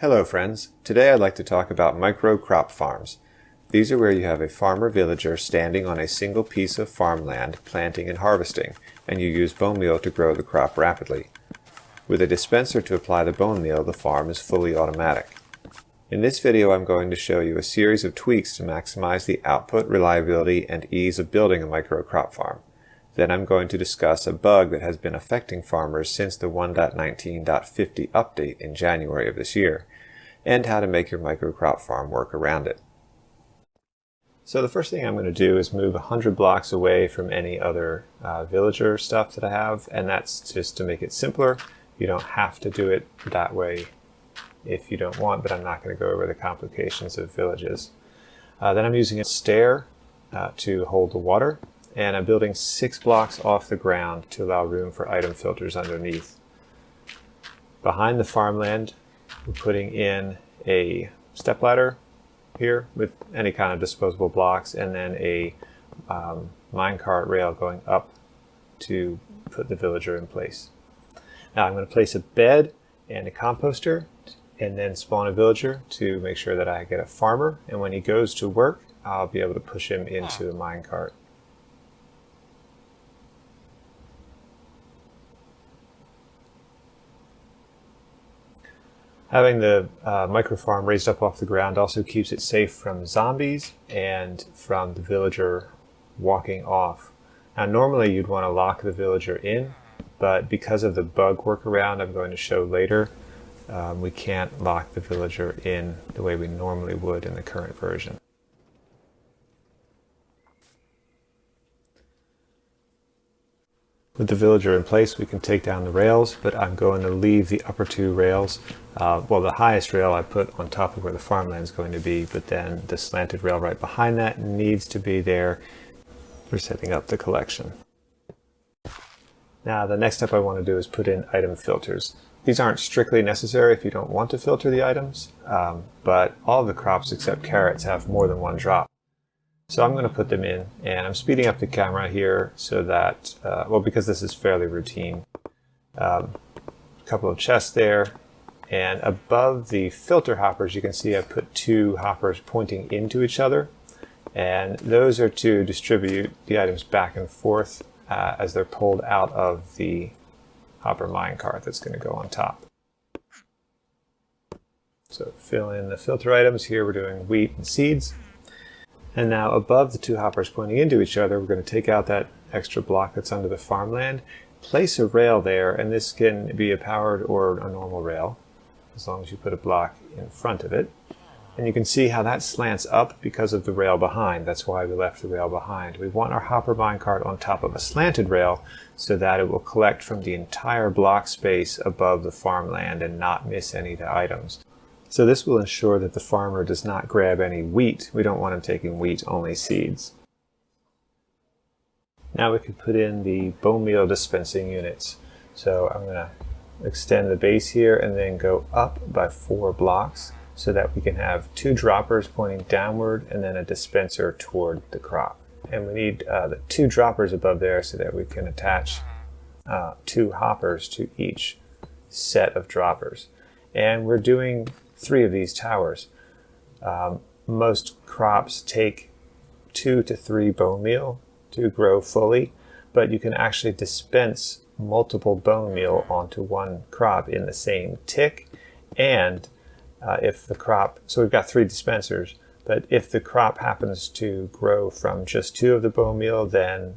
Hello friends, today I'd like to talk about micro crop farms. These are where you have a farmer villager standing on a single piece of farmland planting and harvesting, and you use bone meal to grow the crop rapidly. With a dispenser to apply the bone meal, the farm is fully automatic. In this video I'm going to show you a series of tweaks to maximize the output, reliability, and ease of building a micro crop farm. Then I'm going to discuss a bug that has been affecting farmers since the 1.19.50 update in January of this year, and how to make your micro crop farm work around it. So the first thing I'm going to do is move 100 blocks away from any other villager stuff that I have, and that's just to make it simpler. You don't have to do it that way if you don't want, but I'm not going to go over the complications of villages. Then I'm using a stair to hold the water, and I'm building 6 blocks off the ground to allow room for item filters underneath. Behind the farmland, we're putting in a stepladder here with any kind of disposable blocks, and then a minecart rail going up to put the villager in place. Now I'm going to place a bed and a composter and then spawn a villager to make sure that I get a farmer, and when he goes to work I'll be able to push him into the minecart. Having the micro farm raised up off the ground also keeps it safe from zombies and from the villager walking off. Now normally you'd want to lock the villager in, but because of the bug workaround I'm going to show later, we can't lock the villager in the way we normally would in the current version. With the villager in place, we can take down the rails, but I'm going to leave the upper 2 rails. Well, the highest rail I put on top of where the farmland is going to be, but then the slanted rail right behind that needs to be there for setting up the collection. Now, the next step I want to do is put in item filters. These aren't strictly necessary if you don't want to filter the items, but all of the crops except carrots have more than 1 drop. So I'm going to put them in, and I'm speeding up the camera here so that, well, because this is fairly routine. A couple of chests there, and above the filter hoppers you can see I put 2 hoppers pointing into each other, and those are to distribute the items back and forth as they're pulled out of the hopper minecart that's going to go on top. So fill in the filter items. Here we're doing wheat and seeds. And now above the 2 hoppers pointing into each other, we're going to take out that extra block that's under the farmland, place a rail there, and this can be a powered or a normal rail, as long as you put a block in front of it. And you can see how that slants up because of the rail behind. That's why we left the rail behind. We want our hopper minecart on top of a slanted rail so that it will collect from the entire block space above the farmland and not miss any of the items. So this will ensure that the farmer does not grab any wheat. We don't want him taking wheat, only seeds. Now we can put in the bone meal dispensing units. So I'm going to extend the base here and then go up by 4 blocks so that we can have 2 droppers pointing downward and then a dispenser toward the crop. And we need the 2 droppers above there so that we can attach 2 hoppers to each set of droppers. And we're doing 3 of these towers. Most crops take 2 to 3 bone meal to grow fully, but you can actually dispense multiple bone meal onto 1 crop in the same tick. And if the crop, so we've got 3 dispensers, but if the crop happens to grow from just 2 of the bone meal, then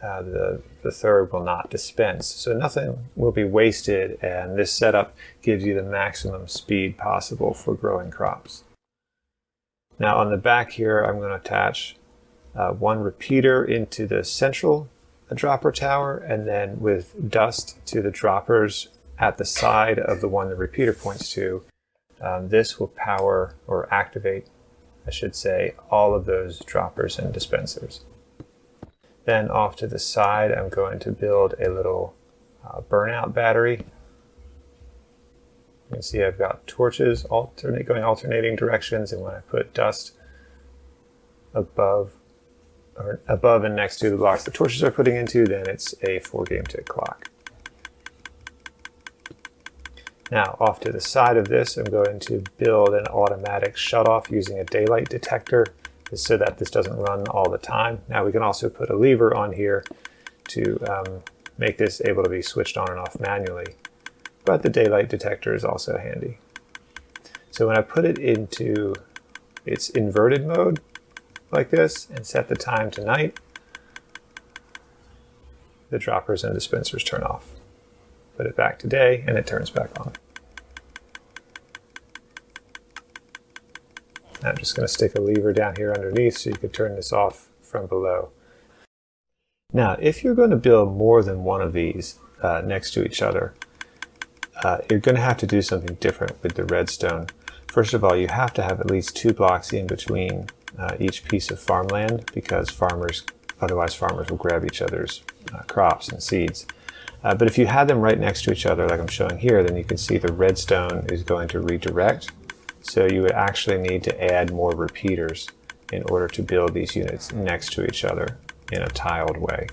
the 3rd will not dispense. So nothing will be wasted, and this setup gives you the maximum speed possible for growing crops. Now on the back here I'm going to attach 1 repeater into the central dropper tower, and then with dust to the droppers at the side of the one the repeater points to. This will power, or activate I should say, all of those droppers and dispensers. Then off to the side, I'm going to build a little burnout battery. You can see I've got torches going alternating directions, and when I put dust above and next to the blocks the torches are putting into, then it's a 4 game tick clock. Now, off to the side of this, I'm going to build an automatic shutoff using a daylight detector so that this doesn't run all the time. Now, we can also put a lever on here to make this able to be switched on and off manually, but the daylight detector is also handy. So when I put it into its inverted mode like this and set the time to night, the droppers and dispensers turn off. Put it back to day and it turns back on. I'm just going to stick a lever down here underneath so you can turn this off from below. Now, if you're going to build more than one of these next to each other, you're going to have to do something different with the redstone. First of all, you have to have at least 2 blocks in between each piece of farmland, because otherwise farmers will grab each other's crops and seeds. But if you had them right next to each other, like I'm showing here, then you can see the redstone is going to redirect. So you would actually need to add more repeaters in order to build these units next to each other in a tiled way.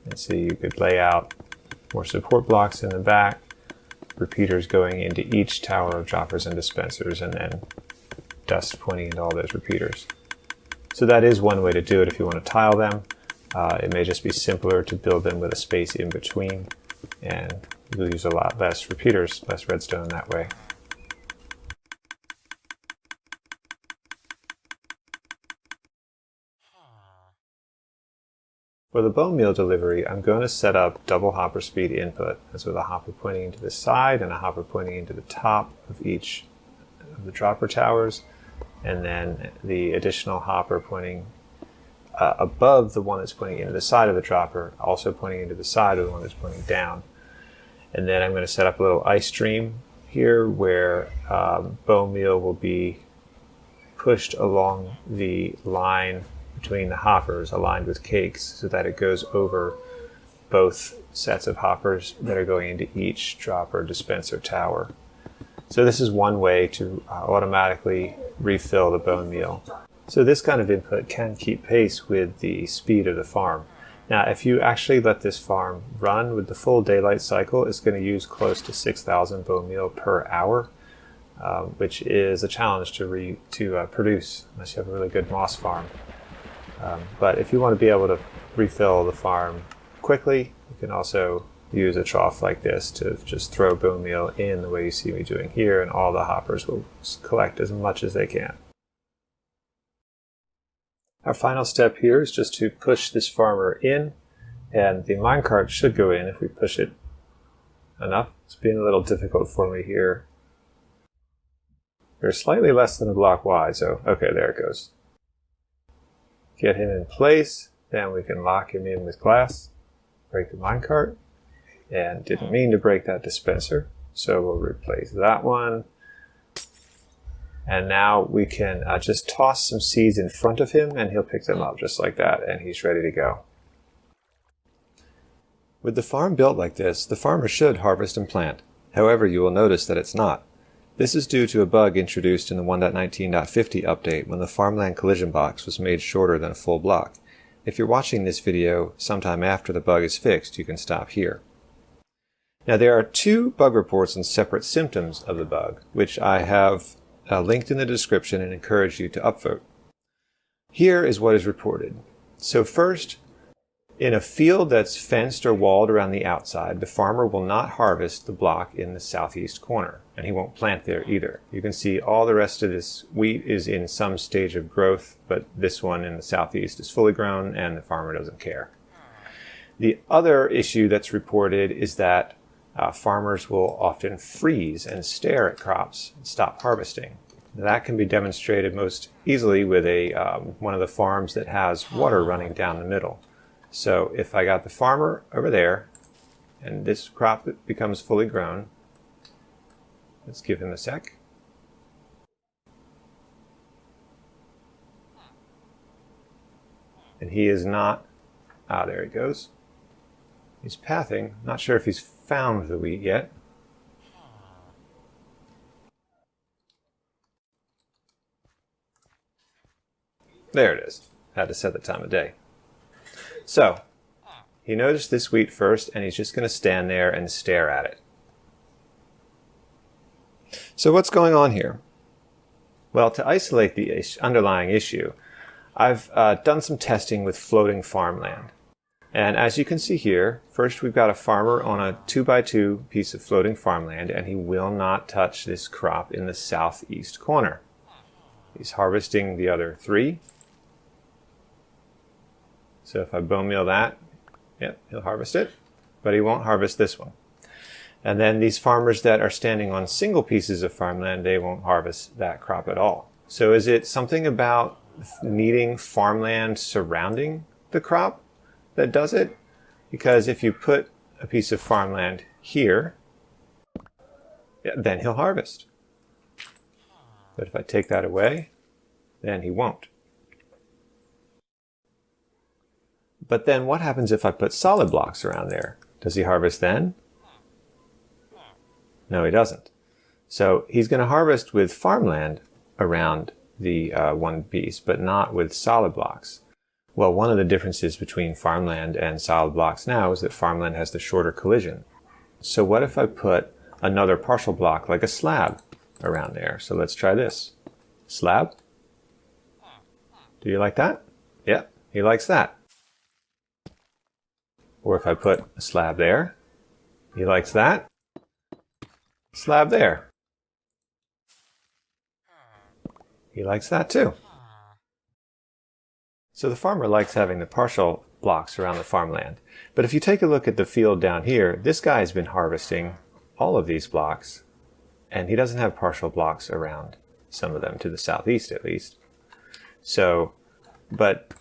And so you could lay out more support blocks in the back, repeaters going into each tower of droppers and dispensers, and then dust pointing into all those repeaters. So that is one way to do it if you want to tile them. It may just be simpler to build them with a space in between, and you'll use a lot less repeaters, less redstone that way. For the bone meal delivery, I'm going to set up double hopper speed input. That's with a hopper pointing into the side and a hopper pointing into the top of each of the dropper towers, and then the additional hopper pointing above the one that's pointing into the side of the dropper, also pointing into the side of the one that's pointing down. And then I'm going to set up a little ice stream here where bone meal will be pushed along the line between the hoppers aligned with cakes so that it goes over both sets of hoppers that are going into each dropper dispenser tower. So this is one way to automatically refill the bone meal. So this kind of input can keep pace with the speed of the farm. Now, if you actually let this farm run with the full daylight cycle, it's going to use close to 6,000 bone meal per hour, which is a challenge to produce unless you have a really good moss farm. But if you want to be able to refill the farm quickly, you can also use a trough like this to just throw bone meal in the way you see me doing here, and all the hoppers will collect as much as they can. Our final step here is just to push this farmer in, and the minecart should go in if we push it enough. It's being a little difficult for me here. They're slightly less than a block wide, so okay, there it goes. Get him in place, then we can lock him in with glass, break the minecart, and didn't mean to break that dispenser, so we'll replace that one. And now we can just toss some seeds in front of him and he'll pick them up just like that, and he's ready to go. With the farm built like this, the farmer should harvest and plant. However, you will notice that it's not. This is due to a bug introduced in the 1.19.50 update when the farmland collision box was made shorter than a full block. If you're watching this video sometime after the bug is fixed, you can stop here. Now, there are 2 bug reports and separate symptoms of the bug, which I have linked in the description and encourage you to upvote. Here is what is reported. So first, in a field that's fenced or walled around the outside, the farmer will not harvest the block in the southeast corner, and he won't plant there either. You can see all the rest of this wheat is in some stage of growth, but this one in the southeast is fully grown and the farmer doesn't care. The other issue that's reported is that farmers will often freeze and stare at crops and stop harvesting. That can be demonstrated most easily with one of the farms that has water running down the middle. So if I got the farmer over there and this crop becomes fully grown, let's give him a sec. And he is not, there he goes. He's pathing, not sure if he's found the wheat yet. There it is. Had to set the time of day. So, He noticed this wheat first, and he's just going to stand there and stare at it. So what's going on here? Well, to isolate the underlying issue, I've done some testing with floating farmland. And as you can see here, first we've got a farmer on a 2x2 piece of floating farmland, and he will not touch this crop in the southeast corner. He's harvesting the other 3. So if I bone meal that, yep, he'll harvest it, but he won't harvest this one. And then these farmers that are standing on single pieces of farmland, they won't harvest that crop at all. So is it something about needing farmland surrounding the crop that does it? Because if you put a piece of farmland here, then he'll harvest. But if I take that away, then he won't. But then what happens if I put solid blocks around there? Does he harvest then? No, he doesn't. So he's going to harvest with farmland around the one piece, but not with solid blocks. Well, one of the differences between farmland and solid blocks now is that farmland has the shorter collision. So what if I put another partial block, like a slab, around there? So let's try this. Slab. Do you like that? Yeah, he likes that. Or if I put a slab there, he likes that. Slab there. He likes that too. So the farmer likes having the partial blocks around the farmland. But if you take a look at the field down here, this guy's been harvesting all of these blocks, and he doesn't have partial blocks around some of them, to the southeast at least. So, but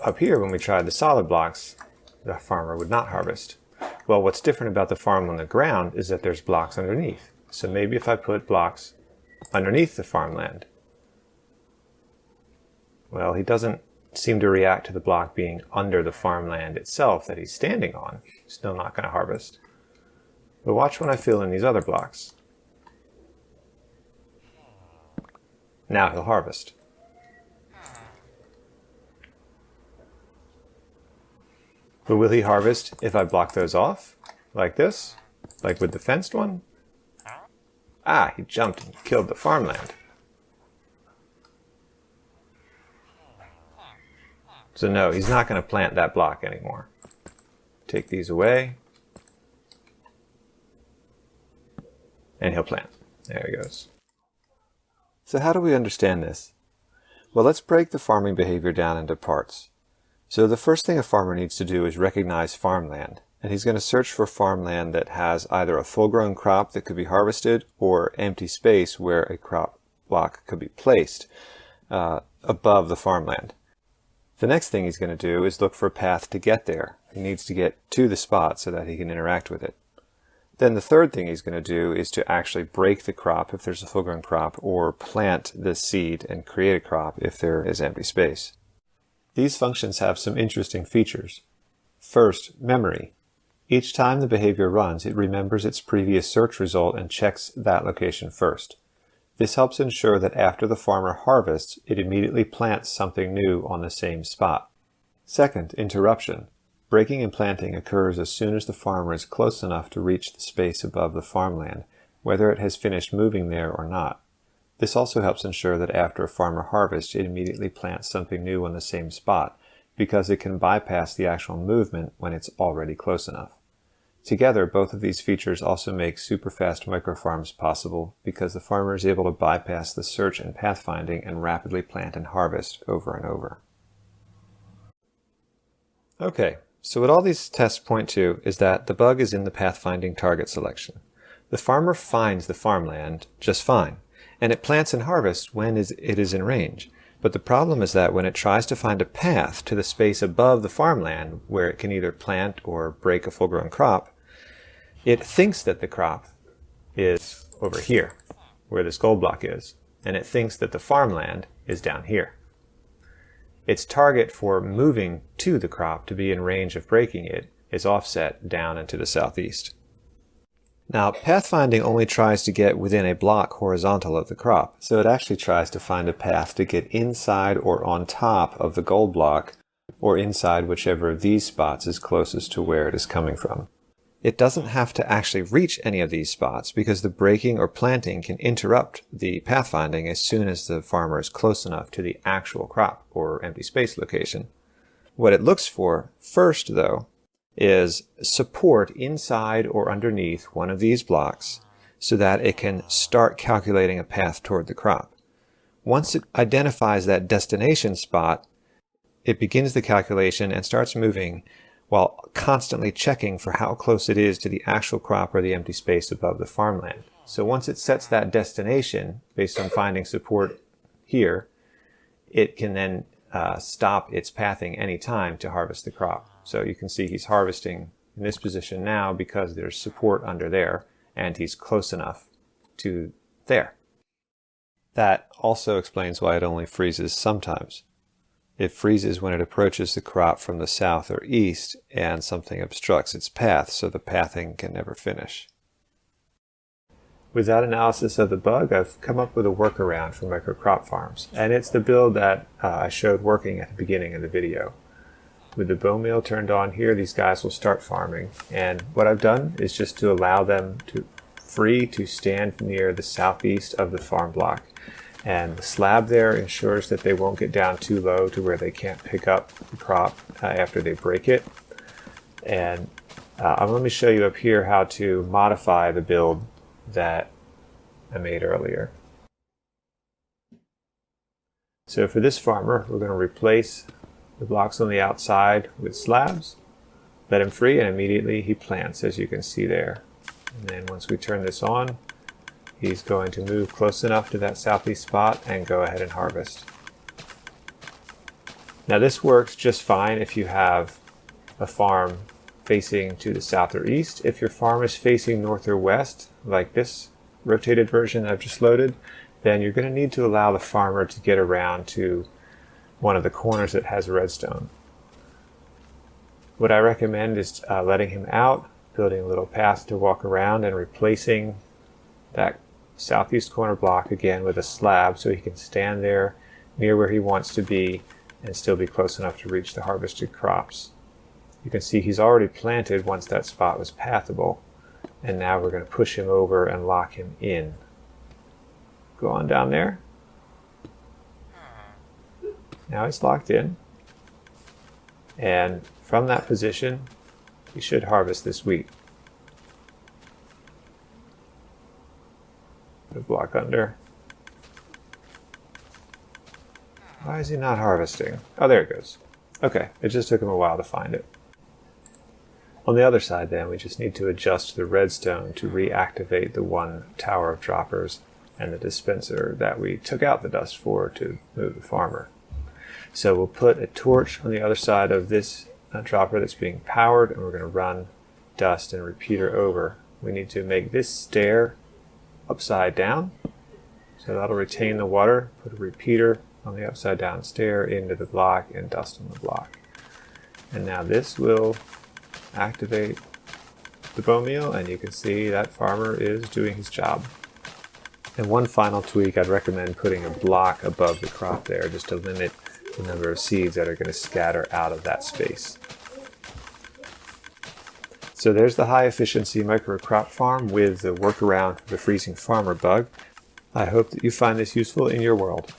up here when we tried the solid blocks, the farmer would not harvest. Well, what's different about the farm on the ground is that there's blocks underneath. So maybe if I put blocks underneath the farmland, well, he doesn't seem to react to the block being under the farmland itself that he's standing on. He's still not going to harvest. But watch when I fill in these other blocks. Now he'll harvest. But will he harvest if I block those off? Like this? Like with the fenced one? Ah, he jumped and killed the farmland. So no, he's not going to plant that block anymore. Take these away. And he'll plant. There he goes. So how do we understand this? Well, let's break the farming behavior down into parts. So the first thing a farmer needs to do is recognize farmland. And he's going to search for farmland that has either a full-grown crop that could be harvested or empty space where a crop block could be placed above the farmland. The next thing he's going to do is look for a path to get there. He needs to get to the spot so that he can interact with it. Then the third thing he's going to do is to actually break the crop if there's a full-grown crop, or plant the seed and create a crop if there is empty space. These functions have some interesting features. First, memory. Each time the behavior runs, it remembers its previous search result and checks that location first. This helps ensure that after the farmer harvests, it immediately plants something new on the same spot. Second, interruption. Breaking and planting occurs as soon as the farmer is close enough to reach the space above the farmland, whether it has finished moving there or not. This also helps ensure that after a farmer harvests, it immediately plants something new on the same spot, because it can bypass the actual movement when it's already close enough. Together, both of these features also make super fast microfarms possible, because the farmer is able to bypass the search and pathfinding and rapidly plant and harvest over and over. Okay, so what all these tests point to is that the bug is in the pathfinding target selection. The farmer finds the farmland just fine, and it plants and harvests when it is in range. But the problem is that when it tries to find a path to the space above the farmland where it can either plant or break a full-grown crop, it thinks that the crop is over here, where this gold block is, and it thinks that the farmland is down here. Its target for moving to the crop to be in range of breaking it is offset down into the southeast. Now, pathfinding only tries to get within a block horizontal of the crop, so it actually tries to find a path to get inside or on top of the gold block or inside whichever of these spots is closest to where it is coming from. It doesn't have to actually reach any of these spots because the breaking or planting can interrupt the pathfinding as soon as the farmer is close enough to the actual crop or empty space location. What it looks for first, though, is support inside or underneath one of these blocks so that it can start calculating a path toward the crop. Once it identifies that destination spot, it begins the calculation and starts moving while constantly checking for how close it is to the actual crop or the empty space above the farmland. So once it sets that destination based on finding support here, it can then stop its pathing anytime to harvest the crop. So you can see he's harvesting in this position now because there's support under there and he's close enough to there. That also explains why it only freezes sometimes. It freezes when it approaches the crop from the south or east and something obstructs its path, so the pathing can never finish. With that analysis of the bug, I've come up with a workaround for microcrop farms, and it's the build that I showed working at the beginning of the video. With the bonemeal turned on here, these guys will start farming, and what I've done is just to allow them free to stand near the southeast of the farm block. And the slab there ensures that they won't get down too low to where they can't pick up the crop after they break it. And let me show you up here how to modify the build that I made earlier. So for this farmer, we're going to replace the blocks on the outside with slabs, let him free, and immediately he plants, as you can see there. And then once we turn this on, he's going to move close enough to that southeast spot and go ahead and harvest. Now this works just fine if you have a farm facing to the south or east. If your farm is facing north or west, like this rotated version I've just loaded, then you're going to need to allow the farmer to get around to one of the corners that has redstone. What I recommend is letting him out, building a little path to walk around, and replacing that southeast corner block again with a slab so he can stand there near where he wants to be and still be close enough to reach the harvested crops. You can see he's already planted once that spot was pathable, and now we're going to push him over and lock him in. Go on down there. Now he's locked in, and from that position he should harvest this wheat. Put a block under. Why is he not harvesting? Oh, there it goes. Okay, it just took him a while to find it. On the other side then, we just need to adjust the redstone to reactivate the one tower of droppers and the dispenser that we took out the dust for to move the farmer. So we'll put a torch on the other side of this dropper that's being powered, and we're going to run dust and repeater over. We need to make this stair upside down, so that'll retain the water. Put a repeater on the upside down stair into the block and dust on the block. And now this will activate the bonemeal, and you can see that farmer is doing his job. And one final tweak, I'd recommend putting a block above the crop there just to limit the number of seeds that are going to scatter out of that space. So there's the high efficiency micro crop farm with the workaround for the freezing farmer bug. I hope that you find this useful in your world.